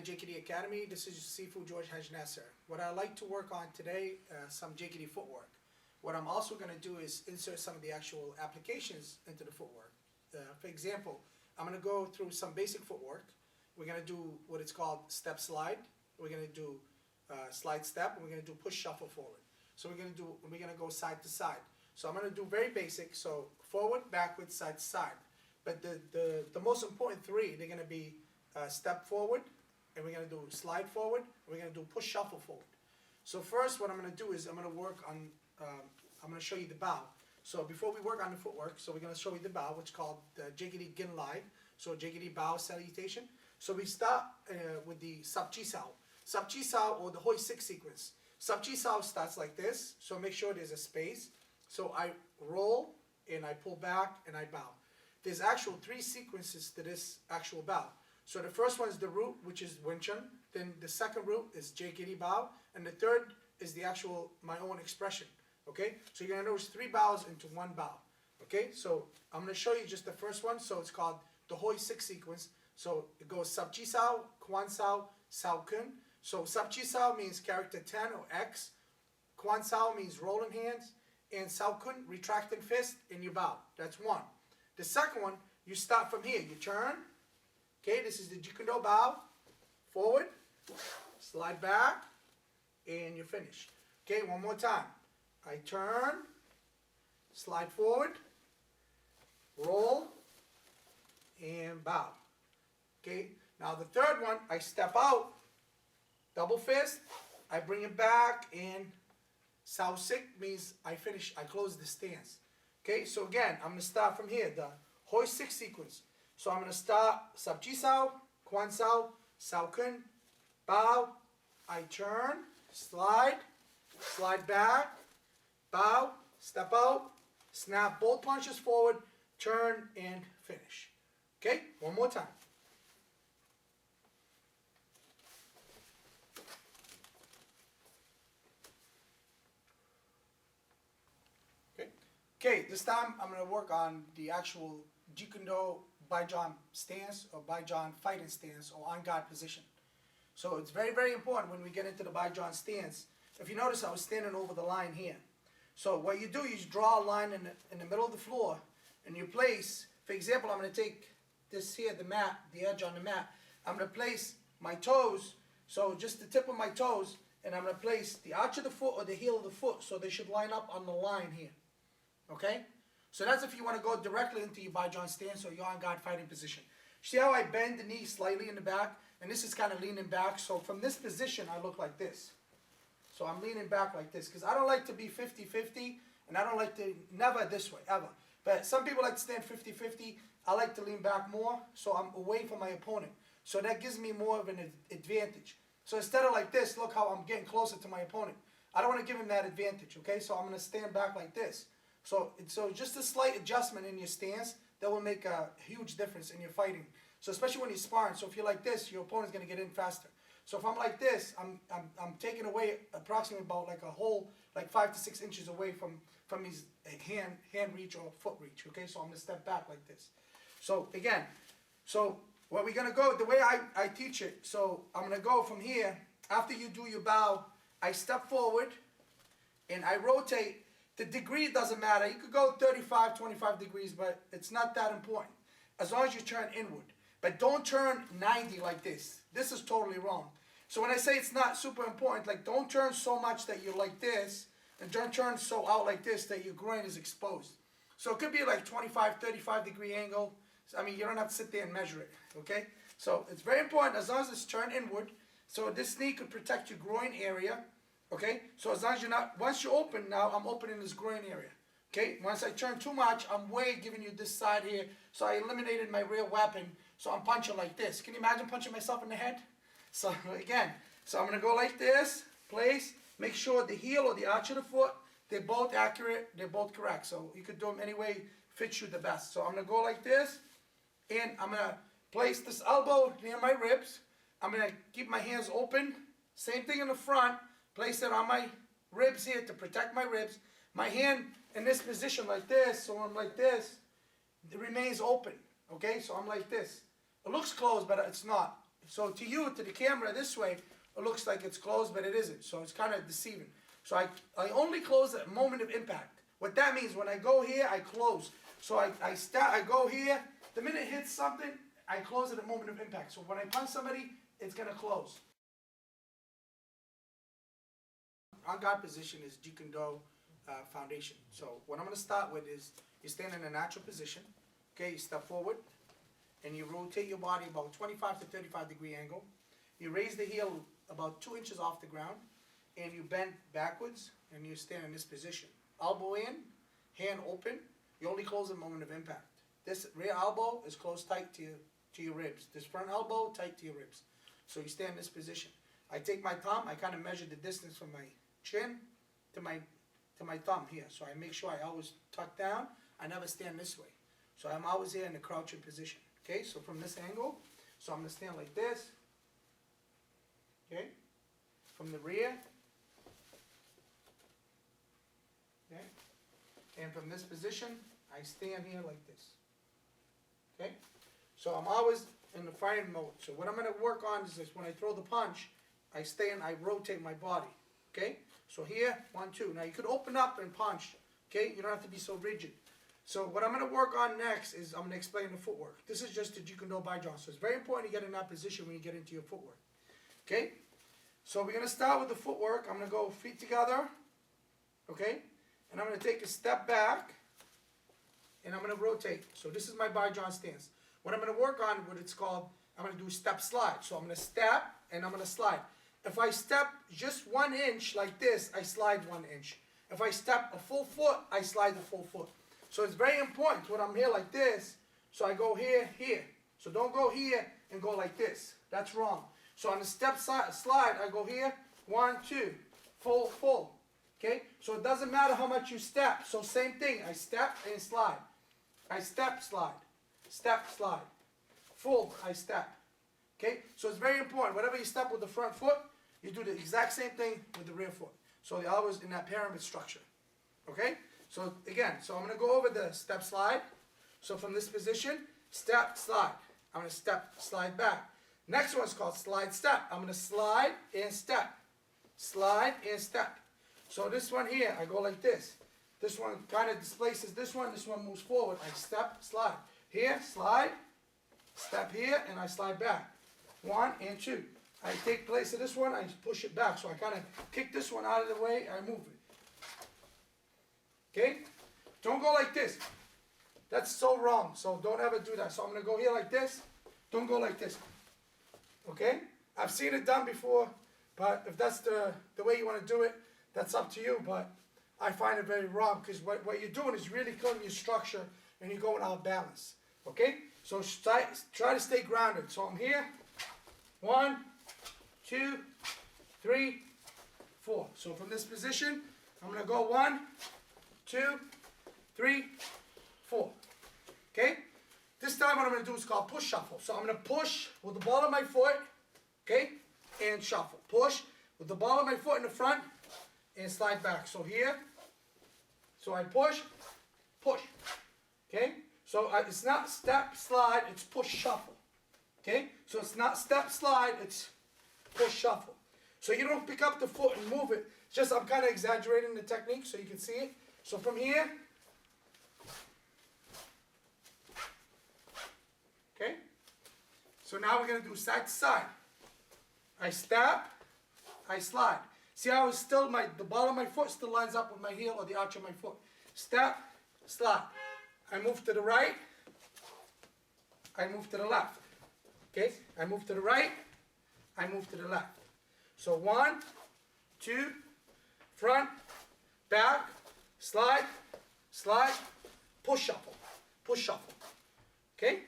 at JKD Academy. This is Sifu George Haj Nasser. What I like to work on today, some JKD footwork. What I'm also going to do is insert some of the actual applications into the footwork. For example, I'm going to go through some basic footwork. We're going to do what it's called step slide. We're going to do slide step, and we're going to do push shuffle forward. So we're going to go side to side. So I'm going to do very basic. So forward, backwards, side to side. But the most important three, they're going to be step forward, and we're going to do slide forward, and we're going to do push shuffle forward. So first what I'm going to do is I'm going to work on, I'm going to show you the bow. So before we work on the footwork, so we're going to show you the bow, which is called the JKD Gin Live. So JKD bow salutation. So we start with the Sub Chi Sao. Sub Chi Sao, or the Hoi 6 sequence. Sub Chi Sao starts like this, so make sure there's a space. So I roll, and I pull back, and I bow. There's actual 3 sequences to this actual bow. So the first one is the root, which is Wing Chun. Then the second root is JKD bow. And the third is the actual, my own expression. Okay? So you're going to notice 3 bows into 1 bow. Okay? So I'm going to show you just the first one. So it's called the Hoi 6 sequence. So it goes Sub Chi Sao, Quan Sao, Sao Kun. So Sub Chi Sao means character 10 or X. Quan Sao means rolling hands. And Sao Kun, retracting fist, and you bow. That's 1. The second one, you start from here. You turn. Okay, this is the Jikundo bow. Forward. Slide back. And you finish. Okay, one more time. I turn. Slide forward. Roll. And bow. Okay, now the third one, I step out. Double fist. I bring it back. And Sao Sik means I finish, I close the stance. Okay, so again, I'm going to start from here, the Hoi 6 sequence. So I'm going to start Sub Chi Sao, Quan Sao, Sao Kun, bow, I turn, slide, slide back, bow, step out, snap both punches forward, turn, and finish. Okay, one more time. Okay, this time I'm going to work on the actual Jikundo BI-JON stance, or BI-JON fighting stance, or on guard position. So it's very, very important when we get into the BI-JON stance. If you notice, I was standing over the line here. So what you do is you draw a line in the middle of the floor, and you place, for example, I'm going to take this here, the mat, the edge on the mat. I'm going to place my toes, so just the tip of my toes, and I'm going to place the arch of the foot or the heel of the foot, so they should line up on the line here. Okay? So that's if you want to go directly into your BI-JON stance or your on-guard fighting position. See how I bend the knee slightly in the back? And this is kind of leaning back. So from this position, I look like this. So I'm leaning back like this. Because I don't like to be 50-50. And I don't like to, never this way, ever. But some people like to stand 50-50. I like to lean back more. So I'm away from my opponent. So that gives me more of an advantage. So instead of like this, look how I'm getting closer to my opponent. I don't want to give him that advantage. Okay? So I'm going to stand back like this. So just a slight adjustment in your stance, that will make a huge difference in your fighting. So especially when you're sparring. So if you're like this, your opponent's going to get in faster. So if I'm like this, I'm taking away approximately about like a whole, like 5 to 6 inches away from his hand reach or foot reach. Okay, so I'm going to step back like this. So again, so what we're going to go, the way I teach it, so I'm going to go from here. After you do your bow, I step forward and I rotate. The degree doesn't matter. You could go 35, 25 degrees, but it's not that important. As long as you turn inward. But don't turn 90 like this. This is totally wrong. So when I say it's not super important, like don't turn so much that you're like this, and don't turn so out like this that your groin is exposed. So it could be like 25, 35 degree angle. I mean, you don't have to sit there and measure it, okay? So it's very important as long as it's turned inward. So this knee could protect your groin area. Okay, so as long as you're not, once you open now, I'm opening this groin area. Okay, once I turn too much, I'm way giving you this side here. So I eliminated my real weapon. So I'm punching like this. Can you imagine punching myself in the head? So again, so I'm going to go like this, place, make sure the heel or the arch of the foot, they're both accurate, they're both correct. So you could do them any way fits you the best. So I'm going to go like this, and I'm going to place this elbow near my ribs. I'm going to keep my hands open. Same thing in the front. Place it on my ribs here to protect my ribs. My hand in this position like this, so I'm like this, it remains open. Okay, so I'm like this. It looks closed, but it's not. So to you, to the camera this way, it looks like it's closed, but it isn't. So it's kind of deceiving. So I only close at moment of impact. What that means, when I go here, I close. So I go here. The minute it hits something, I close at a moment of impact. So when I punch somebody, it's going to close. On guard position is Jeet-Kune-Do foundation. So what I'm going to start with is you stand in a natural position. Okay, you step forward and you rotate your body about 25 to 35 degree angle. You raise the heel about 2 inches off the ground and you bend backwards and you stand in this position. Elbow in, hand open. You only close at the moment of impact. This rear elbow is closed tight to your ribs. This front elbow tight to your ribs. So you stand in this position. I take my thumb, I kind of measure the distance from my chin to my thumb here. So I make sure I always tuck down. I never stand this way. So I'm always here in the crouching position. Okay, so from this angle, so I'm going to stand like this. Okay, from the rear. Okay, and from this position, I stand here like this. Okay, so I'm always in the firing mode. So what I'm going to work on is this: when I throw the punch, I stay and I rotate my body. Okay, so here, 1, 2. Now you could open up and punch. Okay, you don't have to be so rigid. So what I'm going to work on next is I'm going to explain the footwork. This is just the Jeet-Kune-Do BI-JON. So it's very important to get in that position when you get into your footwork. Okay, so we're going to start with the footwork. I'm going to go feet together. Okay, and I'm going to take a step back and I'm going to rotate. So this is my BI-JON stance. What I'm going to work on, what it's called, I'm going to do step slide. So I'm going to step and I'm going to slide. If I step just 1 inch like this, I slide 1 inch. If I step a full foot, I slide a full foot. So it's very important when I'm here like this, so I go here, here. So don't go here and go like this. That's wrong. So on the step slide, I go here, 1, 2, full, full. Okay? So it doesn't matter how much you step. So same thing, I step and slide. I step, slide. Step, slide. Full, I step. Okay? So it's very important. Whenever you step with the front foot, you do the exact same thing with the rear foot. So you're always in that pyramid structure. Okay? So again, so I'm going to go over the step slide. So from this position, step, slide. I'm going to step, slide back. Next one's called slide, step. I'm going to slide and step. Slide and step. So this one here, I go like this. This one kind of displaces this one moves forward. I step, slide. Here, slide, step here, and I slide back. 1 and 2. I take place of this one, I push it back. So I kind of kick this one out of the way, I move it. Okay? Don't go like this. That's so wrong. So don't ever do that. So I'm going to go here like this. Don't go like this. Okay? I've seen it done before, but if that's the way you want to do it, that's up to you. But I find it very wrong because what you're doing is really killing your structure and you're going out of balance. Okay? So try to stay grounded. So I'm here. 1, 2, 3, 4. So from this position, I'm going to go 1, 2, 3, 4. Okay? This time what I'm going to do is called push shuffle. So I'm going to push with the ball of my foot, okay, and shuffle. Push with the ball of my foot in the front and slide back. So here, so I push, push. Okay? So it's not step, slide, it's push, shuffle. Okay? So it's not step, slide, it's push, shuffle. So you don't pick up the foot and move it. It's just I'm kind of exaggerating the technique so you can see it. So from here, okay? So now we're going to do side to side. I step, I slide. See how it's still, the ball of my foot still lines up with my heel or the arch of my foot. Step, slide. I move to the right, I move to the left. Okay? I move to the right, I move to the left. So 1, 2, front, back, slide, slide, push shuffle, push shuffle. Okay?